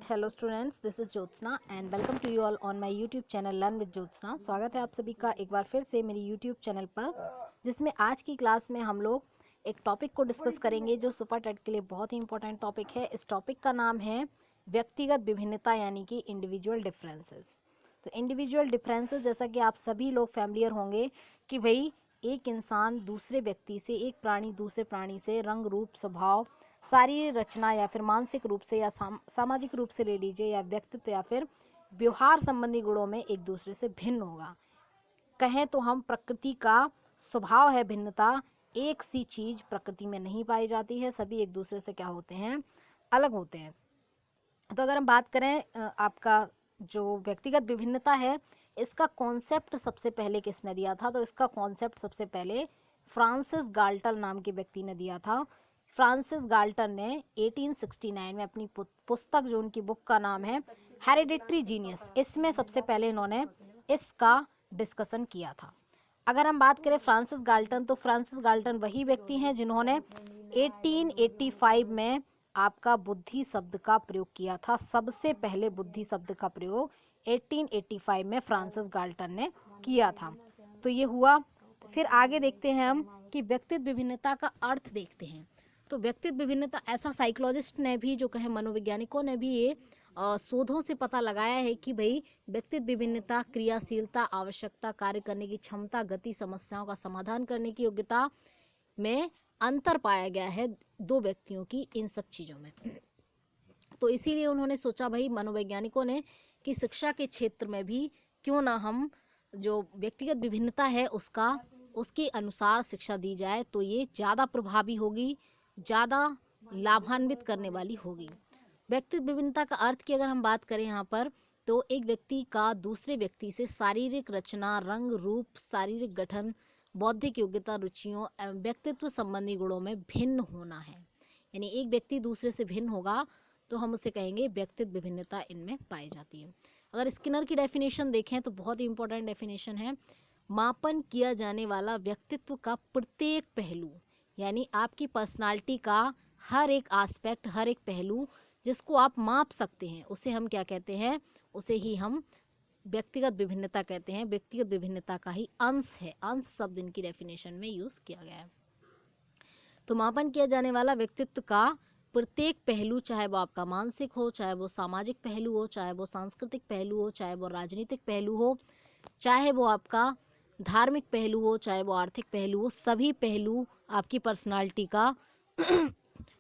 Hello students, this is Jyotsna and welcome to you all on my YouTube channel learn with Jyotsna. स्वागत है आप सभी का एक बार फिर से मेरी यूट्यूब चैनल पर, जिसमें आज की क्लास में हम लोग एक टॉपिक को डिस्कस करेंगे जो सुपर टेट के लिए बहुत ही इंपॉर्टेंट टॉपिक है। इस टॉपिक का नाम है व्यक्तिगत विभिन्नता यानी कि इंडिविजुअल डिफरेंसेस। तो इंडिविजुअल डिफरेंसेस, जैसा कि आप सभी लोग फैमिलियर होंगे कि भाई एक इंसान दूसरे व्यक्ति से, एक प्राणी दूसरे प्राणी से रंग रूप स्वभाव, शारीरिक रचना या फिर मानसिक रूप से या सामाजिक रूप से ले लीजिए, या व्यक्तित्व या फिर व्यवहार संबंधी गुणों में एक दूसरे से भिन्न होगा। कहें तो हम प्रकृति का स्वभाव है भिन्नता। एक सी चीज प्रकृति में नहीं पाई जाती है, सभी एक दूसरे से क्या होते हैं, अलग होते हैं। तो अगर हम बात करें आपका जो व्यक्तिगत विभिन्नता है, इसका कॉन्सेप्ट सबसे पहले किसने दिया था? तो इसका कॉन्सेप्ट सबसे पहले फ्रांसिस गाल्टन नाम के व्यक्ति ने दिया था। फ्रांसिस गाल्टन ने 1869 में अपनी पुस्तक, जो उनकी बुक का नाम है हेरिडिटरी जीनियस, इसमें सबसे पहले इन्होंने इसका डिस्कशन किया था। अगर हम बात करें फ्रांसिस गाल्टन, तो फ्रांसिस गाल्टन वही व्यक्ति हैं जिन्होंने 1885 में आपका बुद्धि शब्द का प्रयोग किया था। सबसे पहले बुद्धि शब्द का प्रयोग 1885 में फ्रांसिस गाल्टन ने किया था। तो ये हुआ। फिर आगे देखते हैं हम कि व्यक्तित्व विभिन्नता का अर्थ देखते हैं। तो व्यक्तित्व विभिन्नता, ऐसा साइकोलॉजिस्ट ने भी, जो कहे मनोवैज्ञानिकों ने भी ये शोधों से पता लगाया है कि भाई व्यक्तित्व विभिन्नता क्रियाशीलता, आवश्यकता, कार्य करने की क्षमता, गति, समस्याओं का समाधान करने की योग्यता में अंतर पाया गया है दो व्यक्तियों की, इन सब चीज़ों में। तो इसीलिए उन्होंने सोचा, भाई मनोवैज्ञानिकों ने, कि शिक्षा के क्षेत्र में भी क्यों ना हम जो व्यक्तिगत विभिन्नता है उसके अनुसार शिक्षा दी जाए, तो ये ज़्यादा प्रभावी होगी, ज़्यादा लाभान्वित करने वाली होगी। व्यक्तित्व विभिन्नता का अर्थ की अगर हम बात करें यहाँ पर, तो एक व्यक्ति का दूसरे व्यक्ति से शारीरिक रचना, रंग रूप, शारीरिक गठन, बौद्धिक योग्यता, रुचियों एवं व्यक्तित्व संबंधी गुणों में भिन्न होना है। यानी एक व्यक्ति दूसरे से भिन्न होगा तो हम उसे कहेंगे व्यक्तित्व विभिन्नता इनमें पाई जाती है। अगर स्किनर की डेफिनेशन देखें तो बहुत ही इंपॉर्टेंट डेफिनेशन है, मापन किया जाने वाला व्यक्तित्व का प्रत्येक पहलू, यानी आपकी पर्सनालिटी का हर एक एस्पेक्ट, हर एक पहलू जिसको आप माप सकते हैं, उसे हम क्या कहते हैं? उसे ही हम व्यक्तिगत विभिन्नता कहते हैं। व्यक्तिगत विभिन्नता का ही अंश है, अंश शब्द इनकी डेफिनेशन में यूज किया गया है। तो मापन किया जाने वाला व्यक्तित्व का प्रत्येक पहलू, चाहे वो आपका मानसिक हो, चाहे वो सामाजिक पहलू हो, चाहे वो सांस्कृतिक पहलू हो, चाहे वो राजनीतिक पहलू हो, चाहे वो आपका धार्मिक पहलू हो, चाहे वो आर्थिक पहलू हो, सभी पहलू आपकी पर्सनालिटी का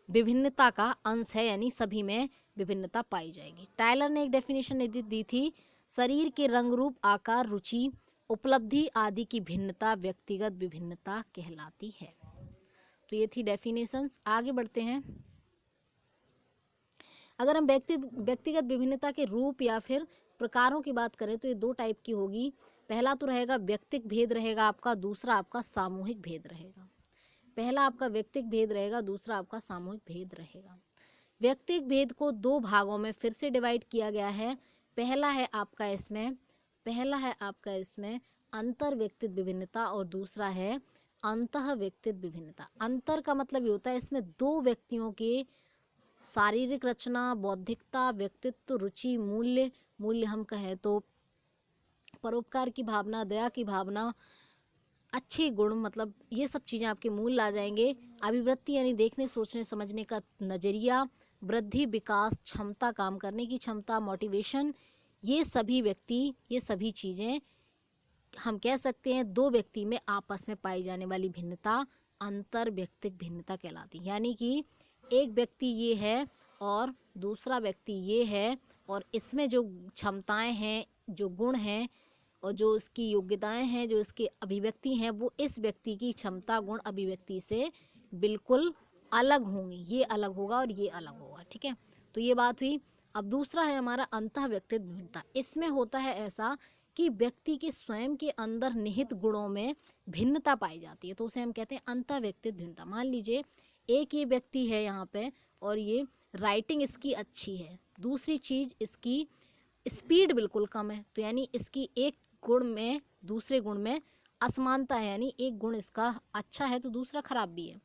विभिन्नता का अंश है, यानी सभी में विभिन्नता पाई जाएगी। टायलर ने एक डेफिनेशन दी थी, शरीर के रंग रूप, आकार, रुचि, उपलब्धि आदि की भिन्नता व्यक्तिगत विभिन्नता कहलाती है। तो ये थी डेफिनेशंस। आगे बढ़ते हैं। अगर हम व्यक्तिगत विभिन्नता के रूप या फिर प्रकारों की बात करें तो ये दो टाइप की होगी। पहला तो रहेगा व्यक्तिक भेद रहेगा आपका, दूसरा आपका सामूहिक भेद रहेगा। पहला आपका व्यक्तिक भेद रहेगा, दूसरा आपका सामूहिक भेद रहेगा। व्यक्तिक भेद को दो भागों में फिर से डिवाइड किया गया है। पहला है आपका इसमें अंतर व्यक्तित्व विभिन्नता, और दूसरा है अंतः व्यक्तित्व विभिन्नता। अंतर का मतलब ये होता है, इसमें दो व्यक्तियों के शारीरिक रचना, बौद्धिकता, व्यक्तित्व, रुचि, मूल्य हम कहें तो परोपकार की भावना, दया की भावना, अच्छे गुण, मतलब ये सब चीज़ें आपके मूल आ जाएंगे। अभिवृत्ति यानी देखने, सोचने, समझने का नज़रिया, वृद्धि, विकास, क्षमता, काम करने की क्षमता, मोटिवेशन, ये सभी चीज़ें हम कह सकते हैं दो व्यक्ति में आपस में पाई जाने वाली भिन्नता अंतर व्यक्तिक भिन्नता कहलाती है। यानी कि एक व्यक्ति ये है और दूसरा व्यक्ति ये है, और इसमें जो क्षमताएं हैं, जो गुण हैं, और जो इसकी योग्यताएं हैं, जो इसकी अभिव्यक्ति हैं, वो इस व्यक्ति की क्षमता, गुण, अभिव्यक्ति से बिल्कुल अलग होंगी। ये अलग होगा और ये अलग होगा, ठीक है। तो ये बात हुई। अब दूसरा है हमारा अंतः व्यक्तित्व भिन्नता। इसमें होता है ऐसा कि व्यक्ति के स्वयं के अंदर निहित गुणों में भिन्नता पाई जाती है, तो उसे हम कहते हैं अंतः व्यक्तित्व भिन्नता। मान लीजिए एक ये व्यक्ति है यहाँ पे, और ये राइटिंग इसकी अच्छी है, दूसरी चीज़ इसकी स्पीड बिल्कुल कम है, तो यानी इसकी एक गुण में दूसरे गुण में असमानता है, यानी एक गुण इसका अच्छा है तो दूसरा खराब भी है।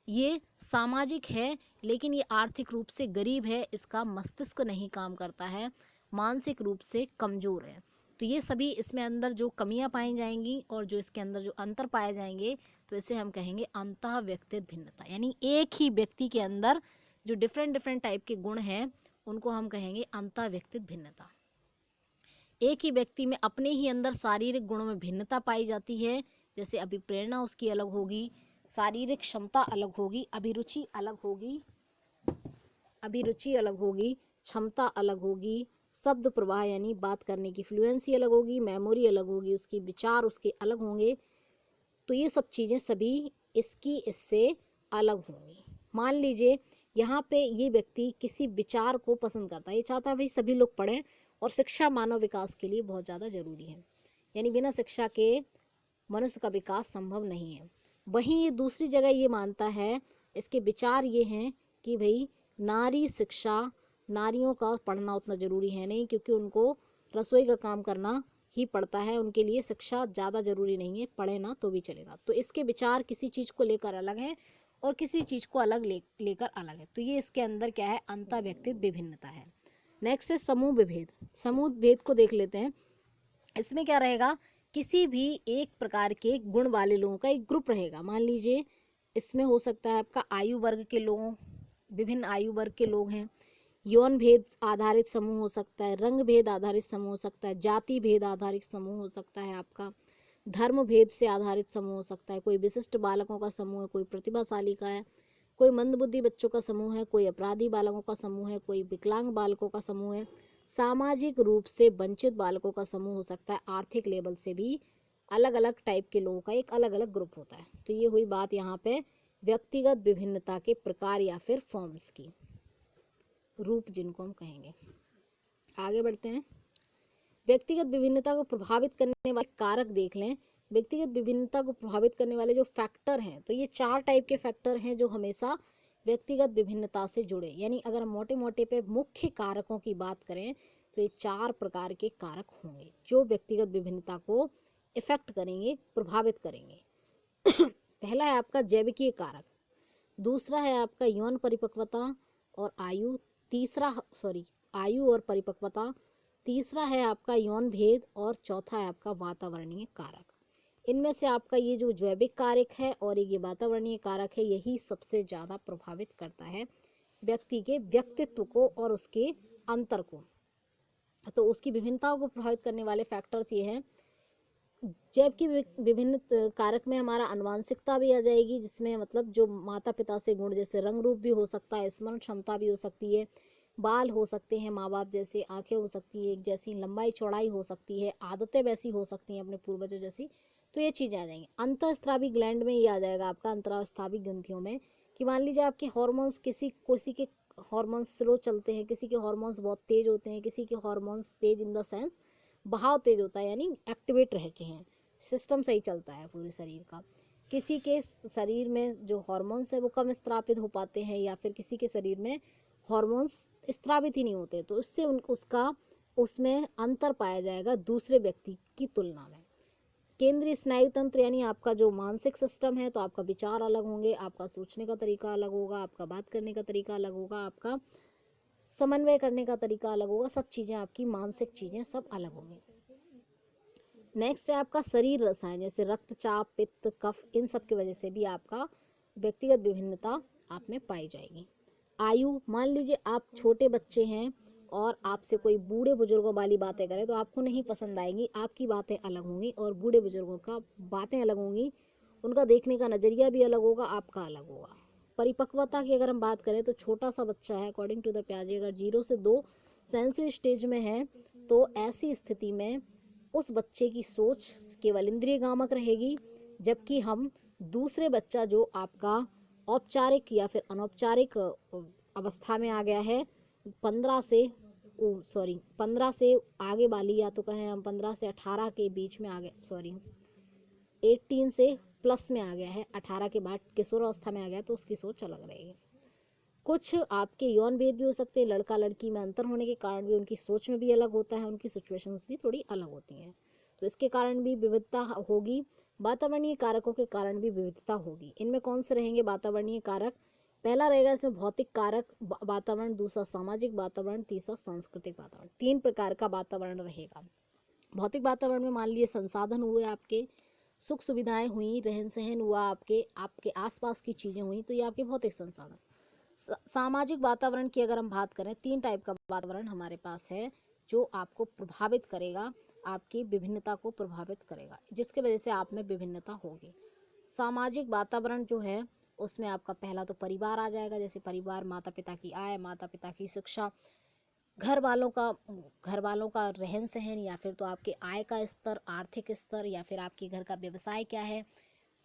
ये सामाजिक है, लेकिन ये आर्थिक रूप से गरीब है, इसका मस्तिष्क नहीं काम करता है, मानसिक रूप से कमज़ोर है। तो ये सभी इसमें अंदर जो कमियां पाई जाएंगी और जो इसके अंदर जो अंतर पाए जाएंगे, तो इसे हम कहेंगे अंतः व्यक्तिगत भिन्नता। यानी एक ही व्यक्ति के अंदर जो डिफरेंट डिफरेंट टाइप के गुण हैं, उनको हम कहेंगे अंतः व्यक्तिगत भिन्नता। एक ही व्यक्ति में अपने ही अंदर शारीरिक गुणों में भिन्नता पाई जाती है, जैसे अभिप्रेरणा उसकी अलग होगी, शारीरिक क्षमता अलग होगी, अभिरुचि अलग होगी, क्षमता अलग होगी, शब्द प्रवाह यानी बात करने की फ्लुएंसी अलग होगी, मेमोरी अलग होगी, उसके विचार उसके अलग होंगे। तो ये सब चीज़ें सभी इससे अलग होंगी। मान लीजिए यहाँ पे ये व्यक्ति किसी विचार को पसंद करता है, ये चाहता है भाई सभी लोग पढ़ें, और शिक्षा मानव विकास के लिए बहुत ज़्यादा जरूरी है, यानी बिना शिक्षा के मनुष्य का विकास संभव नहीं है। वहीं ये दूसरी जगह ये मानता है, इसके विचार ये हैं कि भाई नारी शिक्षा, नारियों का पढ़ना उतना ज़रूरी है नहीं, क्योंकि उनको रसोई का काम करना ही पड़ता है, उनके लिए शिक्षा ज़्यादा ज़रूरी नहीं है, पढ़े ना तो भी चलेगा। तो इसके विचार किसी चीज़ को लेकर अलग हैं और किसी चीज़ को अलग लेकर अलग है। तो ये इसके अंदर क्या है, अंतः व्यक्तिगत विभिन्नता है। नेक्स्ट है समूह विभेद। समूह भेद को देख लेते हैं। इसमें क्या रहेगा, किसी भी एक प्रकार के गुण वाले लोगों का एक ग्रुप रहेगा। मान लीजिए इसमें हो सकता है आपका आयु वर्ग के लोगों, विभिन्न आयु वर्ग के लोग हैं, यौन भेद आधारित समूह हो सकता है, रंग भेद आधारित समूह हो सकता है, जाति भेद आधारित समूह हो सकता है, आपका धर्म भेद से आधारित समूह हो सकता है, कोई विशिष्ट बालकों का समूह है, कोई प्रतिभाशाली का है, कोई मंदबुद्धि बच्चों का समूह है, कोई अपराधी बालकों का समूह है, कोई विकलांग बालकों का समूह है, सामाजिक रूप से वंचित बालकों का समूह हो सकता है। आर्थिक लेवल से भी अलग अलग टाइप के लोगों का एक अलग अलग ग्रुप होता है। तो ये हुई बात यहाँ पे व्यक्तिगत विभिन्नता के प्रकार या फिर फॉर्म्स की, रूप जिनको हम कहेंगे। आगे बढ़ते हैं। व्यक्तिगत विभिन्नता को प्रभावित करने वाले कारक देख लें। व्यक्तिगत विभिन्नता को प्रभावित करने वाले जो फैक्टर हैं, तो ये 4 टाइप के फैक्टर हैं जो हमेशा व्यक्तिगत विभिन्नता से जुड़े। यानी अगर हम मोटे मोटे पे मुख्य कारकों की बात करें, तो ये 4 प्रकार के कारक होंगे जो व्यक्तिगत विभिन्नता को इफेक्ट करेंगे, प्रभावित करेंगे। पहला है आपका जैविकीय कारक, दूसरा है आपका यौन परिपक्वता और आयु, आयु और परिपक्वता, तीसरा है आपका यौन भेद और चौथा है आपका वातावरणीय कारक। इनमें से आपका ये जो जैविक कारक है और ये वातावरणीय कारक है, यही सबसे ज़्यादा प्रभावित करता है व्यक्ति के व्यक्तित्व को और उसके अंतर को। तो उसकी विभिन्नताओं को प्रभावित करने वाले फैक्टर्स ये हैं। जबकि विभिन्न कारक में हमारा आनुवंशिकता भी आ जाएगी, जिसमें मतलब जो माता पिता से गुण, जैसे रंग रूप भी हो सकता है, स्मरण क्षमता भी हो सकती है, बाल हो सकते हैं माँ बाप जैसे, आंखें हो सकती है एक जैसी, लंबाई चौड़ाई हो सकती है, आदतें वैसी हो सकती हैं अपने पूर्वजों जैसी। तो ये चीज़ें आ जाएंगी। अंतःस्रावी ग्लैंड में ये आ जाएगा आपका, अंतरास्रावी ग्रंथियों में, कि मान लीजिए आपके हार्मोन्स, किसी के हार्मोन्स स्लो चलते हैं, किसी के हार्मोन्स बहुत तेज होते हैं, किसी के hormones Tej in the sense बहाव तेज होता है, यानी एक्टिवेट रहते हैं, सिस्टम सही चलता है पूरे शरीर का। किसी के शरीर में जो हार्मोन्स है वो कम स्त्रावित हो पाते हैं, या फिर किसी के शरीर में हार्मोन्स स्त्रावित ही नहीं होते, तो उससे उसका उसमें अंतर पाया जाएगा दूसरे व्यक्ति की तुलना में। केंद्रीय स्नायु तंत्र यानी आपका जो मानसिक सिस्टम है, तो आपका विचार अलग होंगे, आपका सोचने का तरीका अलग होगा, आपका बात करने का तरीका अलग होगा, आपका समन्वय करने का तरीका अलग होगा, सब चीज़ें आपकी मानसिक चीज़ें सब अलग होंगी। नेक्स्ट है आपका शरीर रसायन, जैसे रक्तचाप, पित्त, कफ, इन सब की वजह से भी आपका व्यक्तिगत विभिन्नता आप में पाई जाएगी। आयु, मान लीजिए आप छोटे बच्चे हैं और आपसे कोई बूढ़े बुजुर्गों वाली बातें करे तो आपको नहीं पसंद आएंगी, आपकी बातें अलग होंगी और बूढ़े बुजुर्गों का बातें अलग होंगी, उनका देखने का नज़रिया भी अलग होगा, आपका अलग होगा। परिपक्वता की अगर हम बात करें तो छोटा सा बच्चा है, अकॉर्डिंग टू द पियाजे, अगर 0 से 2 सेंसरी स्टेज में है, तो ऐसी स्थिति में उस बच्चे की सोच केवल इंद्रियगामक रहेगी, जबकि हम दूसरे बच्चा जो आपका औपचारिक या फिर अनौपचारिक अवस्था में आ गया है, 15 से आगे वाली, या तो कहें हम 15 से 18 के बीच में आ गए, 18 से प्लस में आ गया है, 18 के बाद किशोरावस्था में आ गया, तो उसकी सोच अलग रहेगी। कुछ आपके यौन भेद भी हो सकते हैं, लड़का लड़की में अंतर होने के कारण भी उनकी सोच में भी अलग होता है, उनकी सिचुएशंस भी थोड़ी अलग होती हैं, तो इसके कारण भी विविधता होगी। वातावरणीय कारकों के कारण भी विविधता होगी। इनमें कौन से रहेंगे वातावरणीय कारक, पहला रहेगा इसमें भौतिक कारक वातावरण, दूसरा सामाजिक वातावरण, तीसरा सांस्कृतिक वातावरण। 3 प्रकार का वातावरण रहेगा। भौतिक वातावरण में मान लीजिए संसाधन हुए आपके, सुख सुविधाएं हुई, रहन सहन हुआ, आपके आपके आसपास की चीजें हुई, तो ये आपके भौतिक संसाधन। सामाजिक वातावरण की अगर हम बात करें, 3 टाइप का वातावरण हमारे पास है जो आपको प्रभावित करेगा, आपकी विभिन्नता को प्रभावित करेगा, जिसके वजह से आप में विभिन्नता होगी। सामाजिक वातावरण जो है उसमें आपका पहला तो परिवार आ जाएगा, जैसे परिवार, माता पिता की आय, माता पिता की शिक्षा, घर वालों का रहन सहन, या फिर तो आपके आय का स्तर, आर्थिक स्तर, या फिर आपके घर का व्यवसाय क्या है,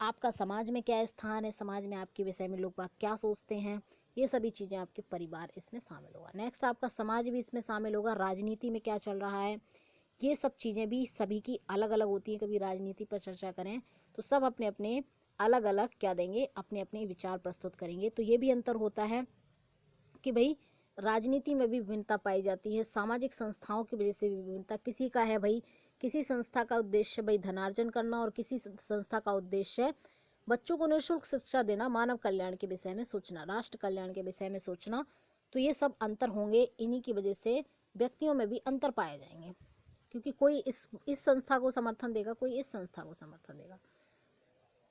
आपका समाज में क्या स्थान है, समाज में आपके विषय में लोग क्या सोचते हैं, ये सभी चीज़ें आपके परिवार इसमें शामिल होगा। नेक्स्ट आपका समाज भी इसमें शामिल होगा, राजनीति में क्या चल रहा है, ये सब चीज़ें भी सभी की अलग अलग होती हैं। कभी राजनीति पर चर्चा करें तो सब अपने अपने अलग अलग क्या देंगे, अपने अपने विचार प्रस्तुत करेंगे। तो ये भी अंतर होता है कि भाई राजनीति में भी विभिन्नता पाई जाती है, सामाजिक संस्थाओं की वजह से भी विभिन्नता। किसी का है भाई, किसी संस्था का उद्देश्य भाई धनार्जन करना, और किसी संस्था का उद्देश्य बच्चों को निःशुल्क शिक्षा देना, मानव कल्याण के विषय में सोचना, राष्ट्र कल्याण के विषय में सोचना। तो ये सब अंतर होंगे, इन्हीं की वजह से व्यक्तियों में भी अंतर पाए जाएंगे, क्योंकि कोई इस संस्था को समर्थन देगा, कोई इस संस्था को समर्थन देगा।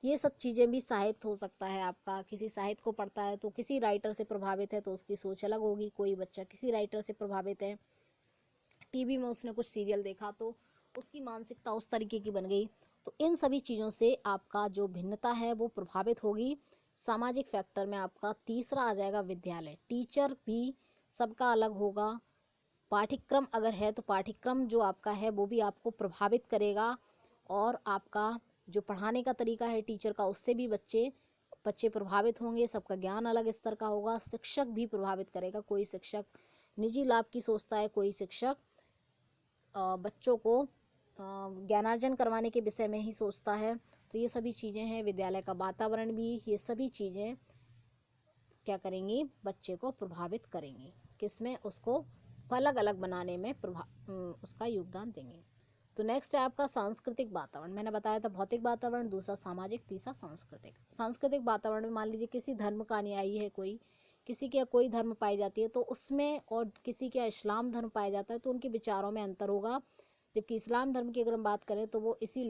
ये सब चीज़ें भी साहित्य हो सकता है आपका, किसी साहित्य को पढ़ता है तो किसी राइटर से प्रभावित है तो उसकी सोच अलग होगी, कोई बच्चा किसी राइटर से प्रभावित है, टीवी में उसने कुछ सीरियल देखा तो उसकी मानसिकता उस तरीके की बन गई। तो इन सभी चीज़ों से आपका जो भिन्नता है वो प्रभावित होगी। सामाजिक फैक्टर में आपका तीसरा आ जाएगा विद्यालय, टीचर भी सबका अलग होगा। पाठ्यक्रम अगर है तो पाठ्यक्रम जो आपका है वो भी आपको प्रभावित करेगा, और आपका जो पढ़ाने का तरीका है टीचर का, उससे भी बच्चे प्रभावित होंगे। सबका ज्ञान अलग स्तर का होगा। शिक्षक भी प्रभावित करेगा, कोई शिक्षक निजी लाभ की सोचता है, कोई शिक्षक बच्चों को ज्ञानार्जन करवाने के विषय में ही सोचता है। तो ये सभी चीज़ें हैं, विद्यालय का वातावरण भी, ये सभी चीज़ें क्या करेंगी, बच्चे को प्रभावित करेंगी, किसमें, उसको अलग अलग बनाने में उसका योगदान देंगे। तो नेक्स्ट है आपका सांस्कृतिक वातावरण। मैंने बताया था भौतिक वातावरण, दूसरा सामाजिक, तीसरा सांस्कृतिक। सांस्कृतिक वातावरण में मान लीजिए किसी धर्म का अनुयायी है कोई, किसी के कोई धर्म पाई जाती है तो उसमें, और किसी के इस्लाम धर्म पाया जाता है तो उनके विचारों में अंतर होगा। जबकि इस्लाम धर्म की अगर हम बात करें तो वो इसी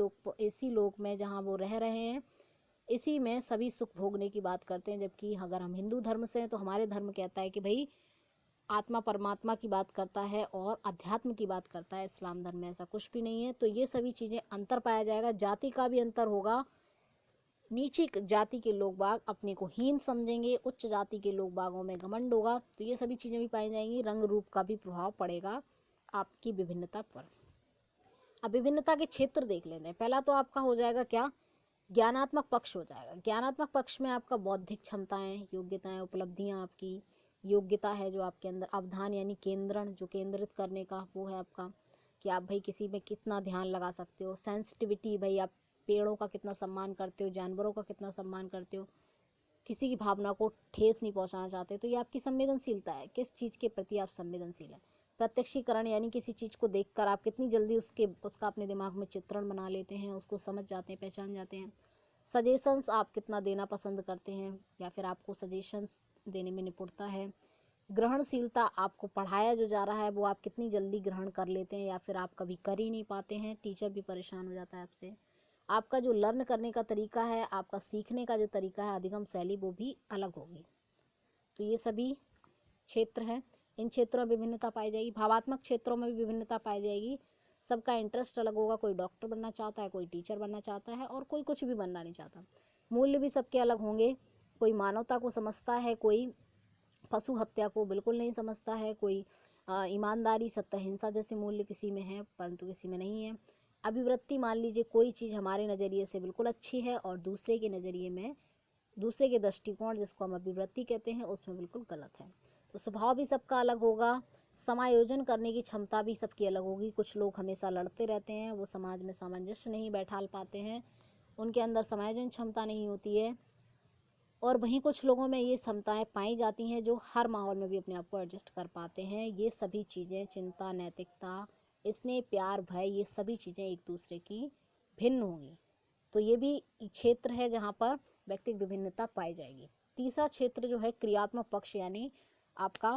लोक में जहाँ वो रह रहे हैं, इसी में सभी सुख भोगने की बात करते हैं। जबकि अगर हम हिंदू धर्म से हैं तो हमारे धर्म कहता है कि भाई आत्मा परमात्मा की बात करता है और अध्यात्म की बात करता है। इस्लाम धर्म में ऐसा कुछ भी नहीं है। तो ये सभी चीज़ें अंतर पाया जाएगा। जाति का भी अंतर होगा, नीची जाति के लोग बाग अपने को हीन समझेंगे, उच्च जाति के लोग बागों में घमंड होगा। तो ये सभी चीज़ें भी पाई जाएंगी। रंग रूप का भी प्रभाव पड़ेगा आपकी विभिन्नता पर। अब विभिन्नता के क्षेत्र देख लेते हैं। पहला तो आपका हो जाएगा क्या, ज्ञानात्मक पक्ष हो जाएगा। ज्ञानात्मक पक्ष में आपका बौद्धिक क्षमताएं, योग्यताएं, उपलब्धियां, आपकी योग्यता है जो आपके अंदर, अवधान यानी केंद्रण, जो केंद्रित करने का वो है आपका, कि आप भाई किसी में कितना ध्यान लगा सकते हो। सेंसिटिविटी, भाई आप पेड़ों का कितना सम्मान करते हो, जानवरों का कितना सम्मान करते हो, किसी की भावना को ठेस नहीं पहुंचाना चाहते। तो ये आपकी संवेदनशीलता है, किस चीज़ के प्रति आप संवेदनशील हैं। प्रत्यक्षीकरण यानी किसी चीज़ को देखकर आप कितनी जल्दी उसका अपने दिमाग में चित्रण बना लेते हैं, उसको समझ जाते हैं, पहचान जाते हैं। सजेशंस आप कितना देना पसंद करते हैं, या फिर आपको सजेशंस देने में निपुणता है। ग्रहणशीलता, आपको पढ़ाया जो जा रहा है वो आप कितनी जल्दी ग्रहण कर लेते हैं, या फिर आप कभी कर ही नहीं पाते हैं, टीचर भी परेशान हो जाता है आपसे। आपका जो लर्न करने का तरीका है, आपका सीखने का जो तरीका है, अधिगम शैली, वो भी अलग होगी। तो ये सभी क्षेत्र है, इन क्षेत्रों में विभिन्नता पाई जाएगी। भावात्मक क्षेत्रों में भी विभिन्नता पाई जाएगी। सबका इंटरेस्ट अलग होगा, कोई डॉक्टर बनना चाहता है, कोई टीचर बनना चाहता है, और कोई कुछ भी बनना नहीं चाहता। मूल्य भी सबके अलग होंगे, कोई मानवता को समझता है, कोई पशु हत्या को बिल्कुल नहीं समझता है, कोई ईमानदारी, सत्य, हिंसा जैसे मूल्य किसी में है परंतु किसी में नहीं है। अभिवृत्ति, मान लीजिए कोई चीज़ हमारे नज़रिए से बिल्कुल अच्छी है और दूसरे के नज़रिए में, दूसरे के दृष्टिकोण जिसको हम अभिवृत्ति कहते हैं, उसमें बिल्कुल गलत है। तो स्वभाव भी सबका अलग होगा। समायोजन करने की क्षमता भी सबकी अलग होगी। कुछ लोग हमेशा लड़ते रहते हैं, वो समाज में सामंजस्य नहीं बैठा पाते हैं, उनके अंदर समायोजन क्षमता नहीं होती है। और वहीं कुछ लोगों में ये क्षमताएं पाई जाती हैं जो हर माहौल में भी अपने आप को एडजस्ट कर पाते हैं। ये सभी चीज़ें, चिंता, नैतिकता, स्नेह, प्यार, भय, ये सभी चीज़ें एक दूसरे की भिन्न होंगी। तो ये भी क्षेत्र है जहाँ पर व्यक्तिगत विभिन्नता पाई जाएगी। तीसरा क्षेत्र जो है क्रियात्मक पक्ष यानी आपका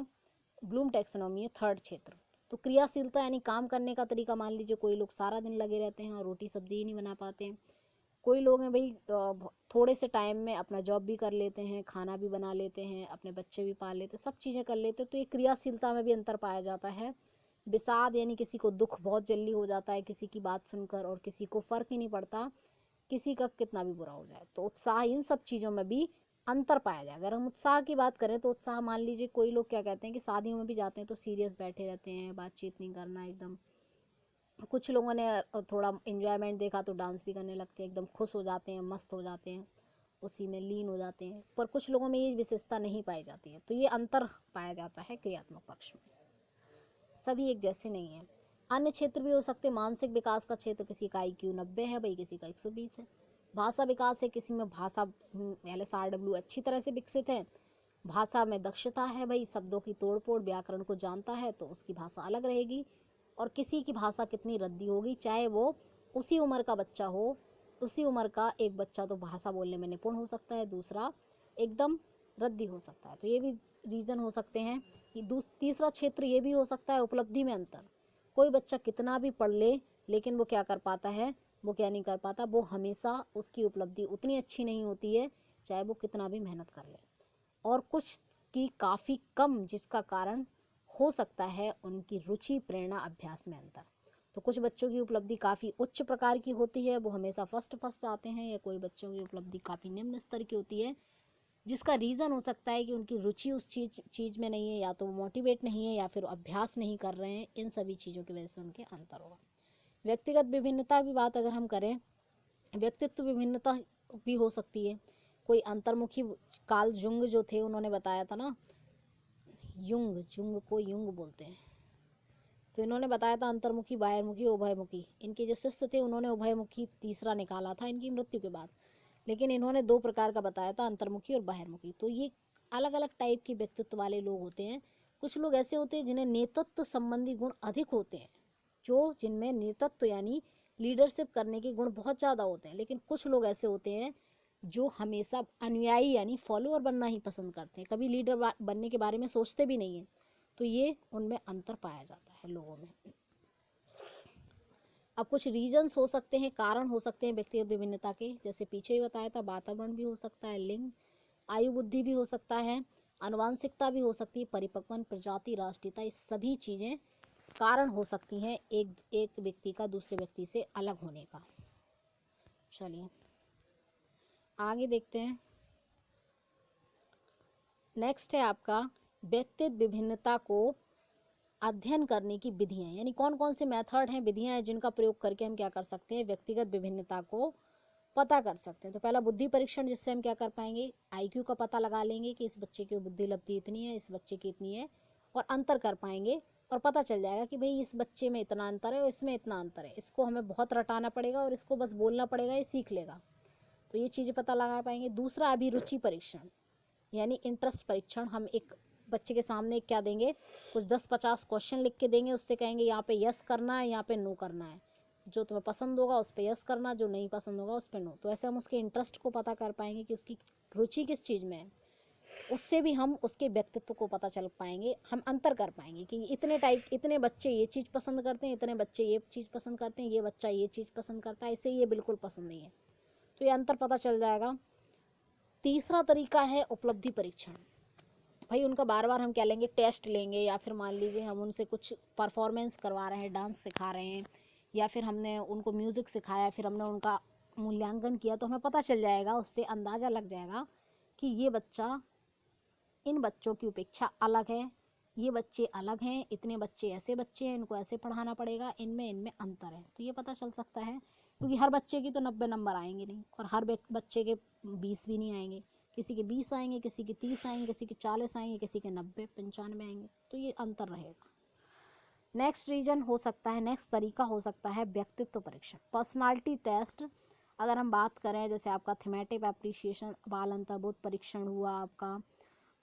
ब्लूम टैक्सोनॉमी है, थर्ड क्षेत्र। तो क्रियाशीलता यानी काम करने का तरीका, मान लीजिए कोई लोग सारा दिन लगे रहते हैं और रोटी सब्जी ही नहीं बना पाते हैं। कोई लोग हैं भाई थोड़े से टाइम में अपना जॉब भी कर लेते हैं, खाना भी बना लेते हैं, अपने बच्चे भी पाल लेते हैं, सब चीज़ें कर लेते हैं। तो ये क्रियाशीलता में भी अंतर पाया जाता है। विषाद यानी किसी को दुख बहुत जल्दी हो जाता है किसी की बात सुनकर, और किसी को फ़र्क ही नहीं पड़ता किसी का कितना भी बुरा हो जाए। तो उत्साह, इन सब चीज़ों में भी अंतर पाया जाए। अगर हम उत्साह की बात करें तो उत्साह, मान लीजिए कोई लोग क्या कहते हैं कि शादियों में भी जाते हैं तो सीरियस बैठे रहते हैं, बातचीत नहीं करना एकदम। कुछ लोगों ने थोड़ा एंजॉयमेंट देखा तो डांस भी करने लगते हैं, एकदम खुश हो जाते हैं, मस्त हो जाते हैं, उसी में लीन हो जाते हैं। पर कुछ लोगों में ये विशेषता नहीं पाई जाती है। तो ये अंतर पाया जाता है क्रियात्मक पक्ष में, सभी एक जैसे नहीं है। अन्य क्षेत्र भी हो सकते हैं। मानसिक विकास का क्षेत्र, किसी का IQ 90 है भाई, किसी का 120 है। भाषा विकास है, किसी में भाषा LSRW अच्छी तरह से विकसित है, भाषा में दक्षता है भाई, शब्दों की तोड़ फोड़, व्याकरण को जानता है तो उसकी भाषा अलग रहेगी। और किसी की भाषा कितनी रद्दी होगी, चाहे वो उसी उम्र का बच्चा हो, उसी उम्र का एक बच्चा तो भाषा बोलने में निपुण हो सकता है, दूसरा एकदम रद्दी हो सकता है। तो ये भी रीज़न हो सकते हैं कि तीसरा क्षेत्र ये भी हो सकता है उपलब्धि में अंतर। कोई बच्चा कितना भी पढ़ ले लेकिन वो क्या कर पाता है, वो क्या नहीं कर पाता, वो हमेशा उसकी उपलब्धि उतनी अच्छी नहीं होती है चाहे वो कितना भी मेहनत कर ले। और कुछ की काफ़ी कम, जिसका कारण हो सकता है उनकी रुचि, प्रेरणा, अभ्यास में अंतर। तो कुछ बच्चों की उपलब्धि काफ़ी उच्च प्रकार की होती है, वो हमेशा फर्स्ट आते हैं, या कोई बच्चों की उपलब्धि काफ़ी निम्न स्तर की होती है, जिसका रीज़न हो सकता है कि उनकी रुचि उस चीज़ में नहीं है, या तो वो मोटिवेट नहीं है, या फिर अभ्यास नहीं कर रहे हैं। इन सभी चीज़ों की वजह से उनके अंतर होगा। व्यक्तिगत विभिन्नता की बात अगर हम करें, व्यक्तित्व विभिन्नता भी हो सकती है। कोई अंतर्मुखी, कार्ल जुंग जो थे उन्होंने बताया था ना, जुंग को युंग बोलते हैं, तो इन्होंने बताया था अंतर्मुखी, बाह्यमुखी, उभयमुखी। इनके जो शिष्य थे उन्होंने उभयमुखी तीसरा निकाला था इनकी मृत्यु के बाद, लेकिन इन्होंने 2 प्रकार का बताया था, अंतर्मुखी और बाह्यमुखी। तो ये अलग अलग टाइप के व्यक्तित्व वाले लोग होते हैं। कुछ लोग ऐसे होते हैं जिन्हें नेतृत्व संबंधी गुण अधिक होते हैं, जो जिनमें नेतृत्व यानी लीडरशिप करने के गुण बहुत ज़्यादा होते हैं। लेकिन कुछ लोग ऐसे होते हैं जो हमेशा अनुयायी यानी फॉलोअर बनना ही पसंद करते हैं, कभी लीडर बनने के बारे में सोचते भी नहीं हैं। तो ये उनमें अंतर पाया जाता है लोगों में। अब कुछ रीजंस हो सकते हैं, कारण हो सकते हैं व्यक्तिगत विभिन्नता के, जैसे पीछे ही बताया था, वातावरण भी हो सकता है, लिंग, आयु, बुद्धि भी हो सकता है, आनुवांशिकता भी हो सकती है, परिपक्वन, प्रजाति, राष्ट्रीयता, ये सभी चीज़ें कारण हो सकती हैं एक व्यक्ति का दूसरे व्यक्ति से अलग होने का। चलिए आगे देखते हैं। नेक्स्ट है आपका व्यक्तिगत विभिन्नता को अध्ययन करने की विधियाँ, यानी कौन कौन से मेथड हैं, विधियाँ हैं जिनका प्रयोग करके हम क्या कर सकते हैं, व्यक्तिगत विभिन्नता को पता कर सकते हैं। तो पहला बुद्धि परीक्षण, जिससे हम क्या कर पाएंगे, IQ का पता लगा लेंगे कि इस बच्चे की बुद्धि लब्धि इतनी है, इस बच्चे की इतनी है, और अंतर कर पाएंगे। और पता चल जाएगा कि भाई इस बच्चे में इतना अंतर है और इसमें इतना अंतर है, इसको हमें बहुत रटाना पड़ेगा और इसको बस बोलना पड़ेगा, ये सीख लेगा। तो ये चीज़ें पता लगा पाएंगे। दूसरा अभिरुचि परीक्षण यानी इंटरेस्ट परीक्षण। हम एक बच्चे के सामने क्या देंगे, कुछ 10-50 क्वेश्चन लिख के देंगे, उससे कहेंगे यहाँ पे यस करना है, यहाँ पे नो करना है, जो तुम्हें पसंद होगा उस पर यस करना, जो नहीं पसंद होगा उस पर नो। तो ऐसे हम उसके इंटरेस्ट को पता कर पाएंगे कि उसकी रुचि किस चीज़ में है। उससे भी हम उसके व्यक्तित्व को पता चल पाएंगे, हम अंतर कर पाएंगे कि इतने बच्चे ये चीज़ पसंद करते हैं, इतने बच्चे ये चीज़ पसंद करते हैं, ये बच्चा ये चीज़ पसंद करता है, इसे ये बिल्कुल पसंद नहीं है। तो ये अंतर पता चल जाएगा। तीसरा तरीका है उपलब्धि परीक्षण। भाई उनका बार बार हम क्या लेंगे, टेस्ट लेंगे, या फिर मान लीजिए हम उनसे कुछ परफॉर्मेंस करवा रहे हैं, डांस सिखा रहे हैं, या फिर हमने उनको म्यूज़िक सिखाया, फिर हमने उनका मूल्यांकन किया, तो हमें पता चल जाएगा, उससे अंदाज़ा लग जाएगा कि ये बच्चा इन बच्चों की अपेक्षा अलग है, ये बच्चे अलग हैं, इतने बच्चे ऐसे बच्चे हैं, इनको ऐसे पढ़ाना पड़ेगा, इनमें अंतर है। तो ये पता चल सकता है, क्योंकि हर बच्चे की तो 90 नंबर आएंगे नहीं, और हर बच्चे के 20 भी नहीं आएंगे, किसी के 20 आएंगे, किसी के 30 आएंगे, किसी के 40 आएंगे, किसी के 90-95 आएंगे। तो ये अंतर रहेगा। नेक्स्ट रीजन हो सकता है, नेक्स्ट तरीका हो सकता है व्यक्तित्व परीक्षण, पर्सनालिटी टेस्ट। अगर हम बात करें, जैसे आपका थीमेटिक एप्रिसिएशन, बाल अंतर्बोध परीक्षण हुआ आपका,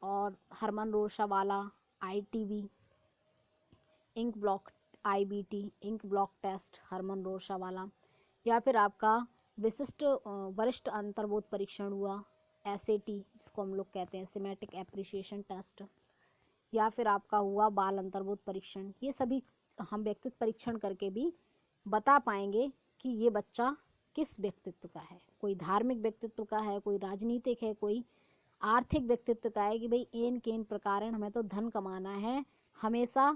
और हरमन रोशा वाला ITV, ink blot IBT, ink blot test, Hermann Rorschach वाला, या फिर आपका विशिष्ट वरिष्ठ अंतर्बोध परीक्षण हुआ, SAT जिसको हम लोग कहते हैं सिमेटिक एप्रिसिएशन टेस्ट, या फिर आपका हुआ बाल अंतर्बोध परीक्षण, ये सभी हम व्यक्तित्व परीक्षण करके भी बता पाएंगे कि ये बच्चा किस व्यक्तित्व का है। कोई धार्मिक व्यक्तित्व का है, कोई राजनीतिक है, कोई आर्थिक व्यक्तित्व का है कि भाई इन के इन प्रकार हमें तो धन कमाना है, हमेशा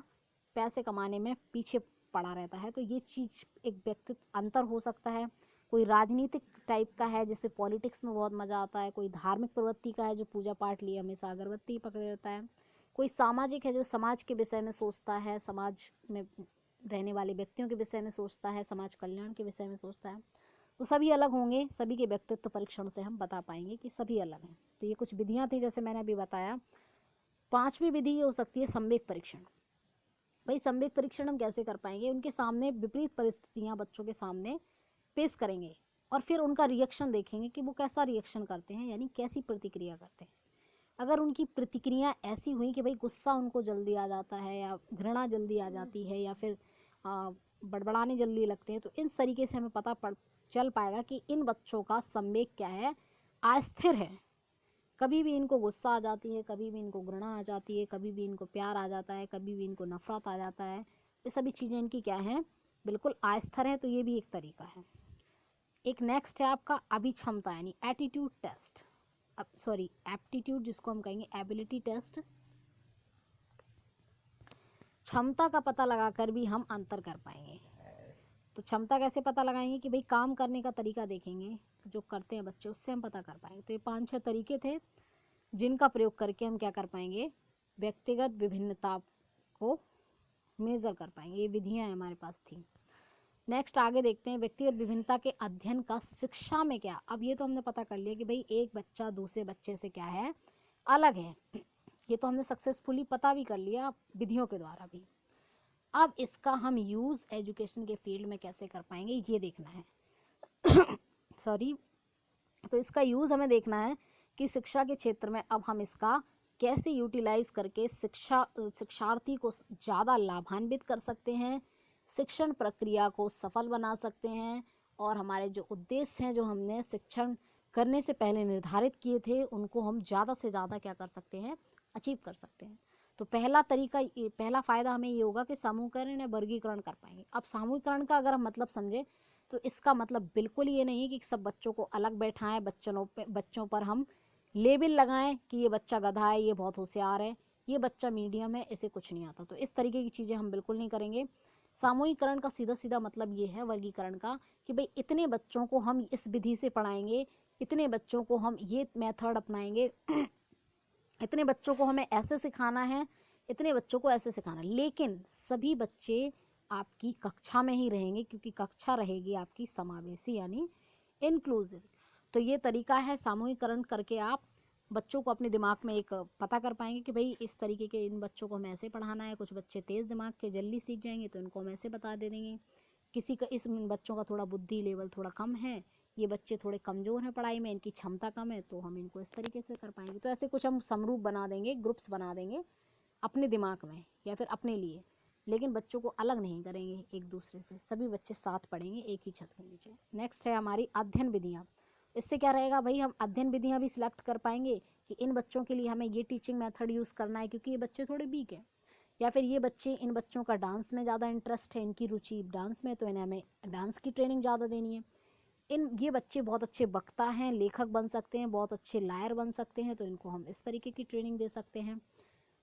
पैसे कमाने में पीछे पड़ा रहता है। तो ये चीज़ एक व्यक्तित्व अंतर हो सकता है। कोई राजनीतिक टाइप का है जिससे पॉलिटिक्स में बहुत मज़ा आता है, कोई धार्मिक प्रवृत्ति का है जो पूजा पाठ लिए हमेशा अगरबत्ती पकड़े रहता है, कोई सामाजिक है जो समाज के विषय में सोचता है, समाज में रहने वाले व्यक्तियों के विषय में सोचता है, समाज कल्याण के विषय में सोचता है। तो सभी अलग होंगे, सभी के व्यक्तित्व परीक्षण से हम बता पाएंगे कि सभी अलग हैं। तो ये कुछ विधियां थी जैसे मैंने अभी बताया। पांचवी विधि ये हो सकती है संवेग परीक्षण। भाई संवेग परीक्षण हम कैसे कर पाएंगे, उनके सामने विपरीत परिस्थितियां बच्चों के सामने पेश करेंगे और फिर उनका रिएक्शन देखेंगे कि वो कैसा रिएक्शन करते हैं, यानी कैसी प्रतिक्रिया करते हैं। अगर उनकी प्रतिक्रिया ऐसी हुई कि भाई गुस्सा उनको जल्दी आ जाता है, या घृणा जल्दी आ जाती है, या फिर बड़बड़ाने जल्दी लगते हैं, तो इस तरीके से हमें पता चल पाएगा कि इन बच्चों का संवेग क्या है, अस्थिर है। कभी भी इनको गुस्सा आ जाती है, कभी भी इनको घृणा आ जाती है, कभी भी इनको प्यार आ जाता है, कभी भी इनको नफरत आ जाता है। ये सभी चीज़ें इनकी क्या हैं, बिल्कुल अस्थिर है। तो ये भी एक तरीका है। एक नेक्स्ट है आपका अभिक्षमता यानी एटीट्यूड टेस्ट, सॉरी एप्टीट्यूड जिसको हम कहेंगे एबिलिटी टेस्ट। क्षमता का पता लगाकर भी हम अंतर कर पाएंगे। तो क्षमता कैसे पता लगाएंगे कि भाई काम करने का तरीका देखेंगे, जो करते हैं बच्चे उससे हम पता कर पाएंगे। तो ये 5-6 तरीके थे जिनका प्रयोग करके हम क्या कर पाएंगे, व्यक्तिगत विभिन्नता को मेज़र कर पाएंगे। ये विधियाँ हमारे पास थी। नेक्स्ट आगे देखते हैं व्यक्तिगत विभिन्नता के अध्ययन का शिक्षा में क्या। अब ये तो हमने पता कर लिया कि भाई एक बच्चा दूसरे बच्चे से क्या है, अलग है। ये तो हमने सक्सेसफुली पता भी कर लिया विधियों के द्वारा भी। अब इसका हम यूज़ एजुकेशन के फील्ड में कैसे कर पाएंगे ये देखना है। सॉरी, तो इसका यूज़ हमें देखना है कि शिक्षा के क्षेत्र में अब हम इसका कैसे यूटिलाइज करके शिक्षार्थी को ज़्यादा लाभान्वित कर सकते हैं, शिक्षण प्रक्रिया को सफल बना सकते हैं, और हमारे जो उद्देश्य हैं जो हमने शिक्षण करने से पहले निर्धारित किए थे उनको हम ज़्यादा से ज़्यादा क्या कर सकते हैं, अचीव कर सकते हैं। तो पहला तरीका, पहला फ़ायदा हमें ये होगा कि समूहीकरण या वर्गीकरण कर पाएंगे। अब समूहीकरण का अगर हम मतलब समझें तो इसका मतलब बिल्कुल ये नहीं कि सब बच्चों को अलग बैठाएं, बच्चों पर हम लेबल लगाएं कि ये बच्चा गधा है, ये बहुत होशियार है, ये बच्चा मीडियम है, इसे कुछ नहीं आता। तो इस तरीके की चीज़ें हम बिल्कुल नहीं करेंगे। सामूहिकरण का सीधा सीधा मतलब ये है वर्गीकरण का कि भाई इतने बच्चों को हम इस विधि से पढ़ाएंगे, इतने बच्चों को हम ये मेथड अपनाएंगे, इतने बच्चों को हमें ऐसे सिखाना है, इतने बच्चों को ऐसे सिखाना है। लेकिन सभी बच्चे आपकी कक्षा में ही रहेंगे क्योंकि कक्षा रहेगी आपकी समावेशी यानी इंक्लूसिव। तो ये तरीका है, सामूहिकरण करके आप बच्चों को अपने दिमाग में एक पता कर पाएंगे कि भाई इस तरीके के इन बच्चों को हमें ऐसे पढ़ाना है। कुछ बच्चे तेज़ दिमाग के जल्दी सीख जाएंगे तो इनको हम ऐसे बता दे देंगे। किसी का इस बच्चों का थोड़ा बुद्धि लेवल थोड़ा कम है, ये बच्चे थोड़े कमज़ोर हैं पढ़ाई में, इनकी क्षमता कम है, तो हम इनको इस तरीके से कर पाएंगे। तो ऐसे कुछ हम समरूप बना देंगे, ग्रुप्स बना देंगे अपने दिमाग में या फिर अपने लिए, लेकिन बच्चों को अलग नहीं करेंगे एक दूसरे से, सभी बच्चे साथ पढ़ेंगे एक ही छत के नीचे। नेक्स्ट है हमारी अध्ययन विधियाँ। इससे क्या रहेगा भाई, हम अध्ययन विधियाँ भी सिलेक्ट कर पाएंगे कि इन बच्चों के लिए हमें ये टीचिंग मेथड यूज़ करना है क्योंकि ये बच्चे थोड़े वीक हैं, या फिर ये बच्चे, इन बच्चों का डांस में ज़्यादा इंटरेस्ट है, इनकी रुचि डांस में, तो इन्हें हमें डांस की ट्रेनिंग ज़्यादा देनी है। ये बच्चे बहुत अच्छे वक्ता हैं, लेखक बन सकते हैं, बहुत अच्छे लायर बन सकते हैं, तो इनको हम इस तरीके की ट्रेनिंग दे सकते हैं।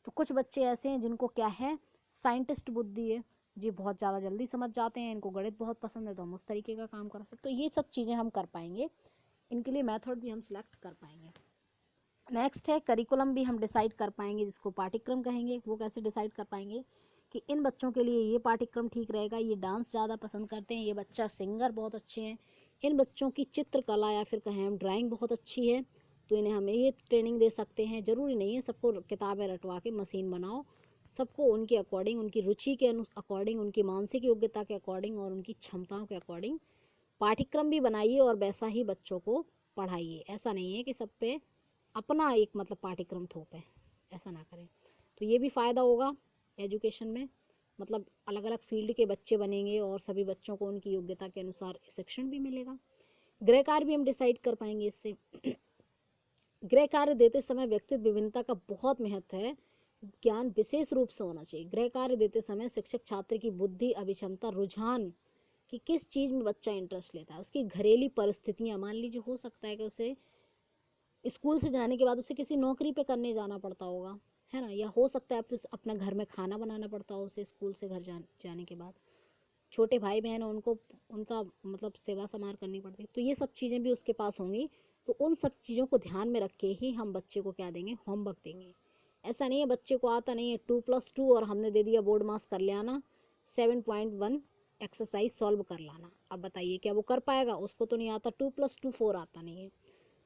तो कुछ बच्चे ऐसे हैं जिनको क्या है, साइंटिस्ट बुद्धि है, जी बहुत ज़्यादा जल्दी समझ जाते हैं, इनको गणित बहुत पसंद है, तो हम उस तरीके का काम कर सकते हैं। तो ये सब चीज़ें हम कर पाएंगे, इनके लिए मेथड भी हम सिलेक्ट कर पाएंगे। नेक्स्ट है करिकुलम भी हम डिसाइड कर पाएंगे, जिसको पाठ्यक्रम कहेंगे। वो कैसे डिसाइड कर पाएंगे कि इन बच्चों के लिए ये पाठ्यक्रम ठीक रहेगा, ये डांस ज़्यादा पसंद करते हैं, ये बच्चा सिंगर बहुत अच्छे हैं, इन बच्चों की चित्रकला या फिर कहें हम ड्राइंग बहुत अच्छी है, तो इन्हें हमें ये ट्रेनिंग दे सकते हैं। ज़रूरी नहीं है सबको किताबें रटवा के मशीन बनाओ, सबको उनके अकॉर्डिंग, उनकी रुचि के अकॉर्डिंग, उनकी मानसिक योग्यता के अकॉर्डिंग और उनकी क्षमताओं के अकॉर्डिंग पाठ्यक्रम भी बनाइए और वैसा ही बच्चों को पढ़ाइए। ऐसा नहीं है कि सब पे अपना एक मतलब पाठ्यक्रम थोपे, ऐसा ना करें। तो ये भी फ़ायदा होगा एजुकेशन में, मतलब अलग अलग फील्ड के बच्चे बनेंगे और सभी बच्चों को उनकी योग्यता के अनुसार शिक्षण भी मिलेगा। गृह कार्य भी हम डिसाइड कर पाएंगे इससे। गृह कार्य देते समय व्यक्तित्व विभिन्नता का बहुत महत्व है, ज्ञान विशेष रूप से होना चाहिए। गृह कार्य देते समय शिक्षक छात्र की बुद्धि, अभिक्षमता, रुझान कि किस चीज़ में बच्चा इंटरेस्ट लेता है, उसकी घरेलू परिस्थितियाँ, मान लीजिए हो सकता है कि उसे स्कूल से जाने के बाद उसे किसी नौकरी पे करने जाना पड़ता होगा, है ना, या हो सकता है अपना घर में खाना बनाना पड़ता हो उसे स्कूल से घर जाने के बाद, छोटे भाई बहन हैं उनको उनका मतलब सेवा समार करनी पड़ती है, तो ये सब चीज़ें भी उसके पास होंगी। तो उन सब चीज़ों को ध्यान में रख के ही हम बच्चे को क्या देंगे, होमवर्क देंगे। ऐसा नहीं है बच्चे को आता नहीं है 2+2 और हमने दे दिया बोर्ड मास कर ले आना, 7.1 एक्सरसाइज सॉल्व कर लाना। अब बताइए क्या वो कर पाएगा, उसको तो नहीं आता, 2+2 4 आता नहीं है।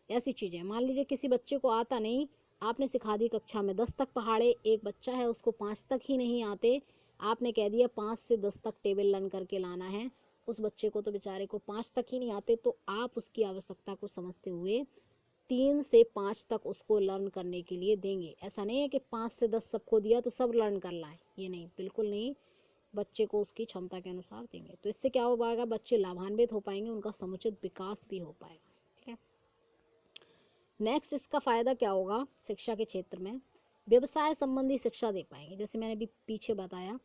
ऐसी चीज़ें, मान लीजिए किसी बच्चे को आता नहीं, आपने सिखा दी कक्षा में 10 तक पहाड़े, एक बच्चा है उसको 5 तक ही नहीं आते, आपने कह दिया 5 से 10 तक टेबल लर्न करके लाना है, उस बच्चे को तो बेचारे को 5 तक ही नहीं आते, तो आप उसकी आवश्यकता को समझते हुए 3 से 5 तक उसको लर्न करने के लिए देंगे। ऐसा नहीं है कि 5 से 10 सबको दिया तो सब लर्न कर लाए, ये नहीं, बिल्कुल नहीं, बच्चे को उसकी क्षमता के अनुसार देंगे। तो इससे क्या हो पाएगा, बच्चे लाभान्वित हो पाएंगे, उनका समुचित विकास भी हो पाएगा। ठीक है, नेक्स्ट इसका फ़ायदा क्या होगा, शिक्षा के क्षेत्र में व्यवसाय संबंधी शिक्षा दे पाएंगे। जैसे मैंने अभी पीछे बताया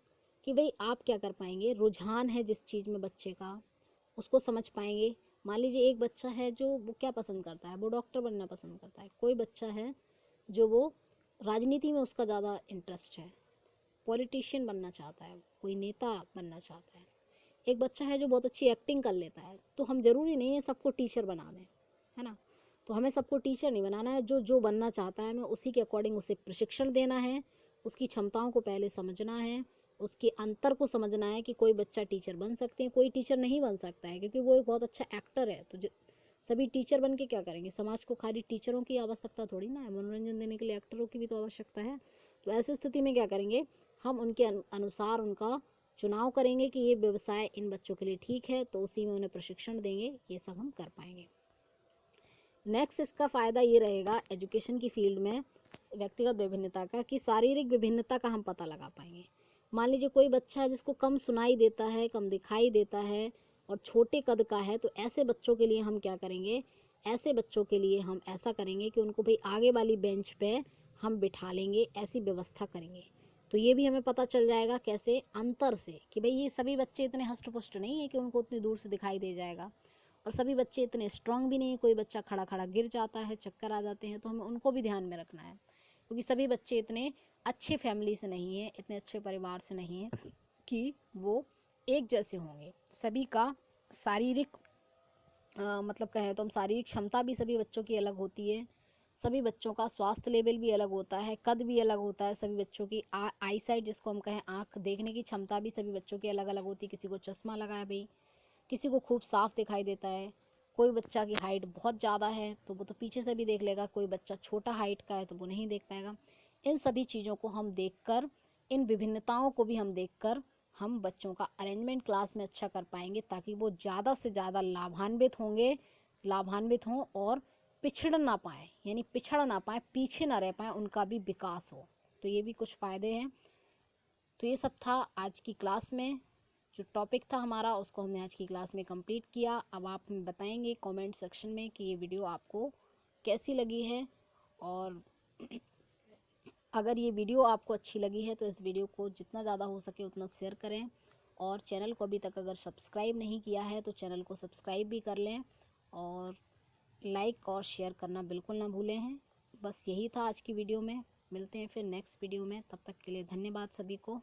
कि भाई आप क्या कर पाएंगे, रुझान है जिस चीज़ में बच्चे का, उसको समझ पाएंगे। मान लीजिए एक बच्चा है जो वो क्या पसंद करता है, वो डॉक्टर बनना पसंद करता है, कोई बच्चा है जो वो राजनीति में उसका ज़्यादा इंटरेस्ट है, पॉलिटिशियन बनना चाहता है, कोई नेता बनना चाहता है, एक बच्चा है जो बहुत अच्छी एक्टिंग कर लेता है। तो हम ज़रूरी नहीं है सबको टीचर बना दें, है ना, तो हमें सबको टीचर नहीं बनाना है, जो जो बनना चाहता है हमें उसी के अकॉर्डिंग उसे प्रशिक्षण देना है, उसकी क्षमताओं को पहले समझना है, उसके अंतर को समझना है कि कोई बच्चा टीचर बन सकते हैं, कोई टीचर नहीं बन सकता है क्योंकि वो एक बहुत अच्छा एक्टर है। तो सभी टीचर बन के क्या करेंगे, समाज को खाली टीचरों की आवश्यकता थोड़ी ना है, मनोरंजन देने के लिए एक्टरों की भी तो आवश्यकता है। तो ऐसी स्थिति में क्या करेंगे, हम उनके अनुसार उनका चुनाव करेंगे कि ये व्यवसाय इन बच्चों के लिए ठीक है, तो उसी में उन्हें प्रशिक्षण देंगे, ये सब हम कर पाएंगे। नेक्स्ट इसका फ़ायदा ये रहेगा एजुकेशन की फील्ड में व्यक्तिगत विभिन्नता का, कि शारीरिक विभिन्नता का हम पता लगा पाएंगे। मान लीजिए कोई बच्चा है जिसको कम सुनाई देता है, कम दिखाई देता है और छोटे कद का है, तो ऐसे बच्चों के लिए हम क्या करेंगे, ऐसे बच्चों के लिए हम ऐसा करेंगे कि उनको भाई आगे वाली बेंच पे हम बिठा लेंगे, ऐसी व्यवस्था करेंगे। तो ये भी हमें पता चल जाएगा कैसे, अंतर से, कि भाई ये सभी बच्चे इतने हष्ट पुष्ट नहीं है कि उनको उतनी दूर से दिखाई दे जाएगा, और सभी बच्चे इतने स्ट्रांग भी नहीं है, कोई बच्चा खड़ा खड़ा गिर जाता है, चक्कर आ जाते हैं, तो हमें उनको भी ध्यान में रखना है, क्योंकि सभी बच्चे इतने अच्छे फैमिली से नहीं है, इतने अच्छे परिवार से नहीं है कि वो एक जैसे होंगे। सभी का शारीरिक मतलब कहें तो हम शारीरिक क्षमता भी सभी बच्चों की अलग होती है, सभी बच्चों का स्वास्थ्य लेवल भी अलग होता है, कद भी अलग होता है, सभी बच्चों की आई साइट जिसको हम कहें आँख देखने की क्षमता भी सभी बच्चों की अलग अलग होती है। किसी को चश्मा लगा है भाई, किसी को खूब साफ दिखाई देता है, कोई बच्चा की हाइट बहुत ज़्यादा है तो वो तो पीछे से भी देख लेगा, कोई बच्चा छोटा हाइट का है तो वो नहीं देख पाएगा। इन सभी चीज़ों को हम देखकर, इन विभिन्नताओं को भी हम देखकर हम बच्चों का अरेंजमेंट क्लास में अच्छा कर पाएंगे, ताकि वो ज़्यादा से ज़्यादा लाभान्वित हों और पिछड़ ना पाए, यानी पिछड़ ना पाए, पीछे ना रह पाए, उनका भी विकास हो। तो ये भी कुछ फ़ायदे हैं। तो ये सब था आज की क्लास में, जो टॉपिक था हमारा उसको हमने आज की क्लास में कंप्लीट किया। अब आप हमें बताएंगे कमेंट सेक्शन में कि ये वीडियो आपको कैसी लगी है, और अगर ये वीडियो आपको अच्छी लगी है तो इस वीडियो को जितना ज़्यादा हो सके उतना शेयर करें, और चैनल को अभी तक अगर सब्सक्राइब नहीं किया है तो चैनल को सब्सक्राइब भी कर लें, और लाइक और शेयर करना बिल्कुल ना भूलें हैं। बस यही था आज की वीडियो में, मिलते हैं फिर नेक्स्ट वीडियो में, तब तक के लिए धन्यवाद सभी को।